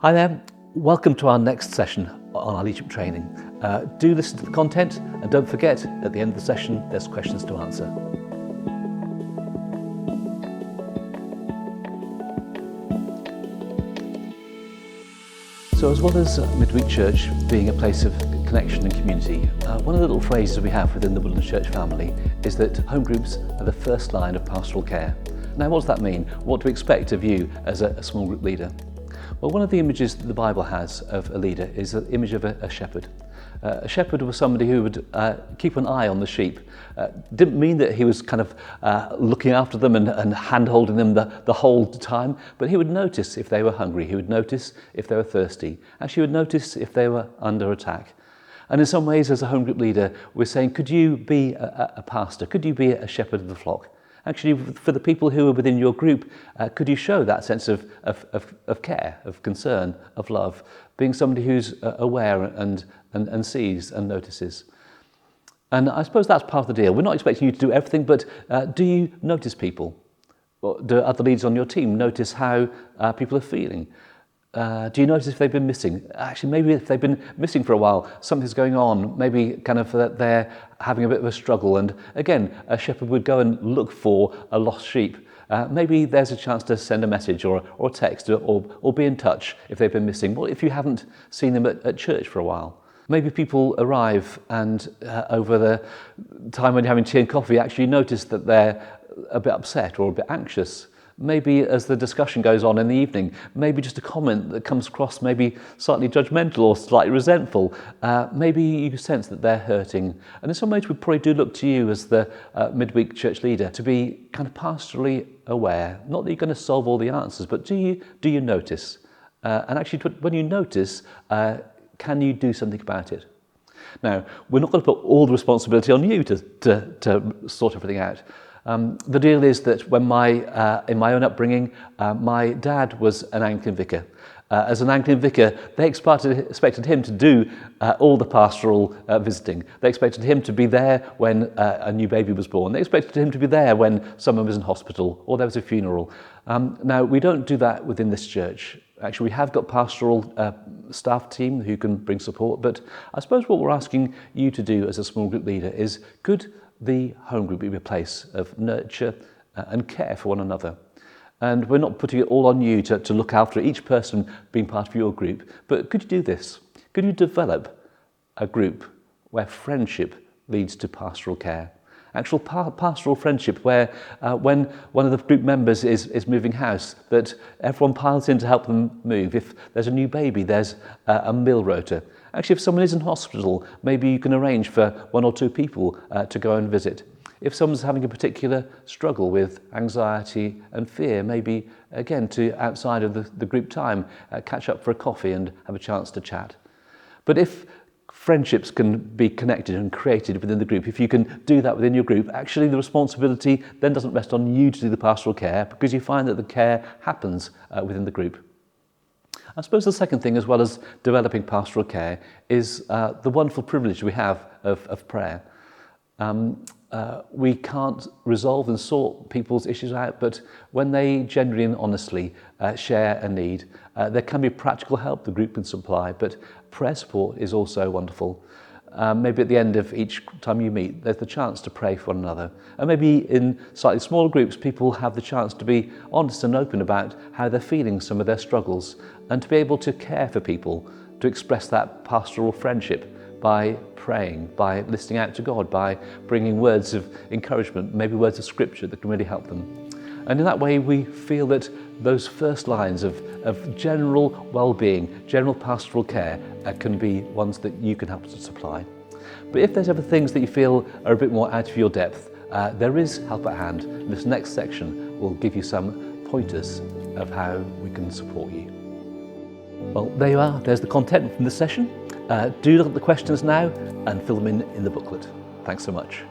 Hi there, welcome to our next session on our leadership training. Do listen to the content and don't forget, at the end of the session, there's questions to answer. So as well as Midweek Church being a place of connection and community, one of the little phrases we have within the Woodlands Church family is that home groups are the first line of pastoral care. Now what does that mean? What do we expect of you as a small group leader? Well, one of the images that the Bible has of a leader is the image of a shepherd. A shepherd was somebody who would keep an eye on the sheep. Didn't mean that he was kind of looking after them and hand-holding them the whole time, but he would notice if they were hungry, he would notice if they were thirsty, actually he would notice if they were under attack. And in some ways, as a home group leader, we're saying, could you be a pastor? Could you be a shepherd of the flock? Actually, for the people who are within your group, could you show that sense of care, of concern, of love, being somebody who's aware and sees and notices? And I suppose that's part of the deal. We're not expecting you to do everything, but do you notice people? Or do other leaders on your team notice how people are feeling? Do you notice if they've been missing? Actually, maybe if they've been missing for a while, something's going on, maybe kind of that they're having a bit of a struggle. And again, a shepherd would go and look for a lost sheep. Maybe there's a chance to send a message or a text or be in touch if they've been missing. Well, if you haven't seen them at church for a while. Maybe people arrive and over the time when you're having tea and coffee, actually notice that they're a bit upset or a bit anxious. Maybe as the discussion goes on in the evening, maybe just a comment that comes across maybe slightly judgmental or slightly resentful. Maybe you sense that they're hurting. And in some ways we probably do look to you as the midweek church leader to be kind of pastorally aware. Not that you're going to solve all the answers, but do you notice? And actually when you notice, can you do something about it? Now, we're not going to put all the responsibility on you to sort everything out. The deal is that when in my own upbringing, my dad was an Anglican vicar. As an Anglican vicar, they expected him to do all the pastoral visiting. They expected him to be there when a new baby was born. They expected him to be there when someone was in hospital or there was a funeral. Now, we don't do that within this church. Actually, we have got pastoral staff team who can bring support, but I suppose what we're asking you to do as a small group leader is, could the home group be a place of nurture and care for one another? And we're not putting it all on you to look after each person being part of your group, but could you do this? Could you develop a group where friendship leads to pastoral care? Actual pastoral friendship where when one of the group members is moving house, that everyone piles in to help them move. If there's a new baby, there's a meal rota. Actually, if someone is in hospital, maybe you can arrange for one or two people to go and visit. If someone's having a particular struggle with anxiety and fear, maybe, again, to outside of the group time, catch up for a coffee and have a chance to chat. But if friendships can be connected and created within the group, if you can do that within your group, actually the responsibility then doesn't rest on you to do the pastoral care, because you find that the care happens within the group. I suppose the second thing, as well as developing pastoral care, is the wonderful privilege we have of prayer. We can't resolve and sort people's issues out, but when they genuinely and honestly share a need, there can be practical help the group can supply, but prayer support is also wonderful. Maybe at the end of each time you meet, there's the chance to pray for one another. And maybe in slightly smaller groups, people have the chance to be honest and open about how they're feeling some of their struggles, and to be able to care for people, to express that pastoral friendship by praying, by listening out to God, by bringing words of encouragement, maybe words of scripture that can really help them. And in that way, we feel that those first lines of general well-being, general pastoral care can be ones that you can help to supply. But if there's ever things that you feel are a bit more out of your depth, there is help at hand. And this next section will give you some pointers of how we can support you. Well, there you are. There's the content from this session. Do look at the questions now and fill them in the booklet. Thanks so much.